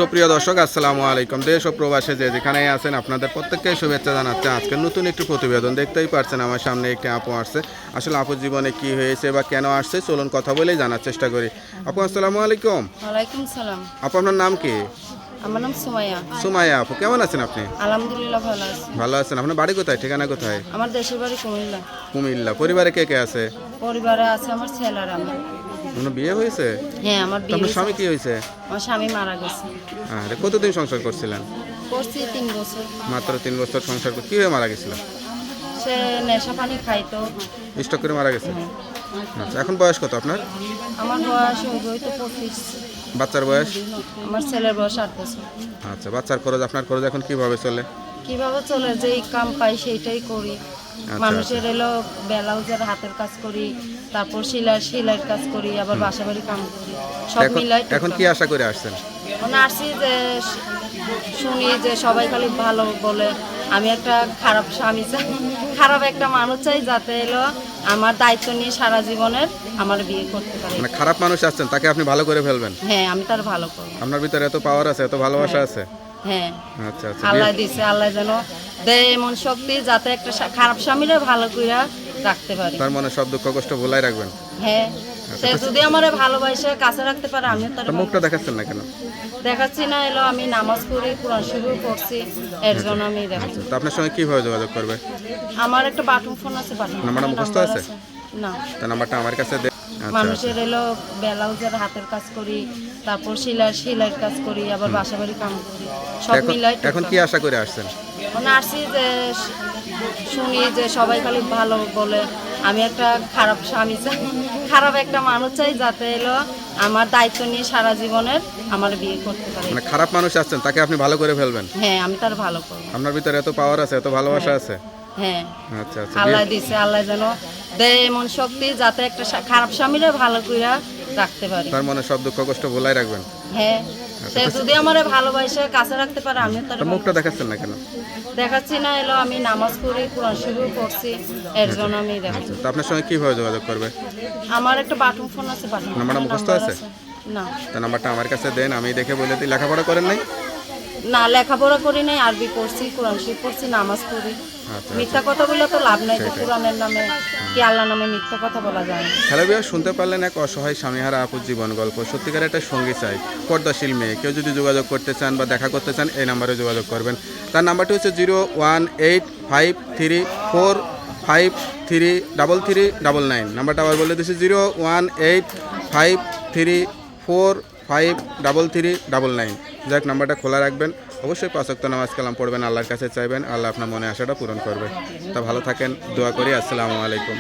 সুপ্রিয় দর্শক আসসালামু আলাইকুম। দেশ ও প্রবাসে যে যেখানে আছেন আপনাদের প্রত্যেককে শুভেচ্ছা জানাচ্ছি। আজকে নতুন একটি প্রতিবেদন দেখতেই পাচ্ছেন আমার সামনে একটি আপু আসছে। আসলে আপুর জীবনে কি হয়েছে বা কেন আসছে চলুন কথা বলেই জানার চেষ্টা করি। আপু আসসালামু আলাইকুম। ওয়ালাইকুম সালাম। আপু আপনার নাম কি? আমার নাম সুমাইয়া। সুমাইয়া আপু, কেমন আছেন আপনি? আলহামদুলিল্লাহ ভালো আছি। ভালো আছেন। আপনার বাড়ি কোথায়, ঠিকানা কোথায়? আমার দেশের বাড়ি কুমিল্লা। কুমিল্লা। পরিবারে কে কে আছে? পরিবারে আছে আমার ছেলে আর আমি। আপনার বিয়ে হয়েছে? হ্যাঁ, আমার তো বিয়ে আপনার হয়েছে। স্বামী কি হয়েছে? আমার স্বামী মারা গেছে। আরে কতদিন সংসার করছিলেন? করছি 3 বছর। মাত্র 3 বছর সংসার করে কিভাবে মারা গেছিল? সে নেশা পানি খাইতো। স্ট্রোক করে মারা গেছে? আচ্ছা, এখন বয়স কত আপনার? আমার বয়স হয়তো 25। বাচ্চার বয়স? আমার ছেলের বয়স 8 বছর। আচ্ছা, বাচ্চার খরচ আপনার খরচ এখন কিভাবে চলে? কিভাবে চলে, যেই কাম পাই সেইটাই করি। আচ্ছা, মানুষের এলো ব্লাউজের হাতের কাজ করি, তারপর সেলাইয়ের কাজ করি, আবার বাসাবাড়ি কাম করি, সব মিলাই। এখন কি আশা করে আসছেন? মানে আসছি যে শুনি যে সবাই খালি ভালো বলে, আমি একটা খারাপ স্বামী চাই, খারাপ একটা মানুষ চাই, যাতে এলো আমার দায়িত্ব নিয়ে সারা জীবনের আমার বিয়ে করতে পারে। মানে খারাপ মানুষ আসছেন তাকে আপনি ভালো করে ফেলবেন? হ্যাঁ, আমি তার ভালো করবো। আপনার ভিতরে এত পাওয়ার আছে, এত ভালোবাসা আছে? হ্যাঁ, আচ্ছা আচ্ছা। আল্লাহ দিছে, আল্লাহ যেন দেয় এমন শক্তি যাতে একটা খারাপ স্বামীরে ভালো কইরা রাখতে পারি। তার মনে সব দুঃখ কষ্ট ভুলাই রাখবেন? হ্যাঁ, সে যদি আমারে ভালোবাসে কাছে রাখতে পারে, আমিও তার তার মুখটা দেখাচ্ছেন না কেন? দেখাচ্ছি না। এলো আমি নামাজ পড়ি, কোরআন শরীফ পড়ছি, এর জন্য আমি দেখাচ্ছি। তো আপনার সঙ্গে কিভাবে যোগাযোগ করবে? আমার একটা বাটন ফোন আছে, বাটন নাম্বারটা মুখস্থ আছে? না। তার নাম্বারটা আমার কাছে দে। আচ্ছা মানুষের এলো ব্লাউজের হাতের কাজ করি, তারপর সেলাইয়ের কাজ করি, আবার বাসাবাড়ি কাম করি, সব মিলাই। এখন কি আশা করে আসছেন? মানে আসছি যে শুনি যে সবাই খালি ভালো বলে, আমি একটা খারাপ স্বামী চাই, খারাপ একটা মানুষ চাই, যাতে এলো আমার দায়িত্ব নিয়ে সারা জীবনের আমার বিয়ে করতে পারে। মানে খারাপ মানুষ আসছেন তাকে আপনি ভালো করে ফেলবেন? হ্যাঁ, আমি তার ভালো করবো। আপনার ভিতরে এত পাওয়ার আছে, এত ভালোবাসা আছে? হ্যাঁ, আচ্ছা আচ্ছা। আল্লাহ দিছে, আল্লাহ যেন দেয় এমন শক্তি যাতে একটা খারাপ স্বামীরে ভালো কইরা রাখতে পারি। তার মনে সব দুঃখ কষ্ট ভুলাই রাখবেন? হ্যাঁ, সে যদি আমারে ভালোবাসে কাছে রাখতে পারে, আমিও তার তার মুখটা দেখাচ্ছেন না কেন? দেখাচ্ছি না। এলো আমি নামাজ পড়ি, কোরআন শরীফ পড়ছি, এর জন্য আমি দেখাচ্ছি। তো আপনার সঙ্গে কিভাবে যোগাযোগ করবে? আমার একটা বাটন ফোন আছে, বাটন নাম্বারটা মুখস্থ আছে? না। তার নাম্বারটা আমার কাছে দেন, আমি দেখে বলে দিই। লেখাপড়া করেন নাই? না, লেখাপড়া করি নাই, আরবি পড়ছি, কোরআন শরীফ পড়ছি, নামাজ পড়ি। আচ্ছা। মিথ্যা কথা বলে তো লাভ নাই, তো কোরআনের নামে কি আল্লাহর নামে মিথ্যা কথা বলা যায় না। হ্যালো ভিউয়ার, শুনতে পারলেন এক অসহায় স্বামীহারা আপুর জীবন গল্প। সত্যিকার একটা সঙ্গী চাই, পর্দাশীল মেয়ে। কেউ যদি যোগাযোগ করতে চান বা দেখা করতে চান এই নাম্বারে যোগাযোগ করবেন। তার নাম্বারটি হচ্ছে 01853453399। নাম্বারটা আবার বলে দিচ্ছি 01853453399। যাক, নাম্বারটা খোলা রাখবেন। অবশ্যই 5 ওয়াক্ত নামাজ কালাম পড়বেন, আল্লাহর কাছে চাইবেন, আল্লাহ আপনার মনে আশাটা পূরণ করবে। তা ভালো থাকেন, দোয়া করি। আসসালামু আলাইকুম।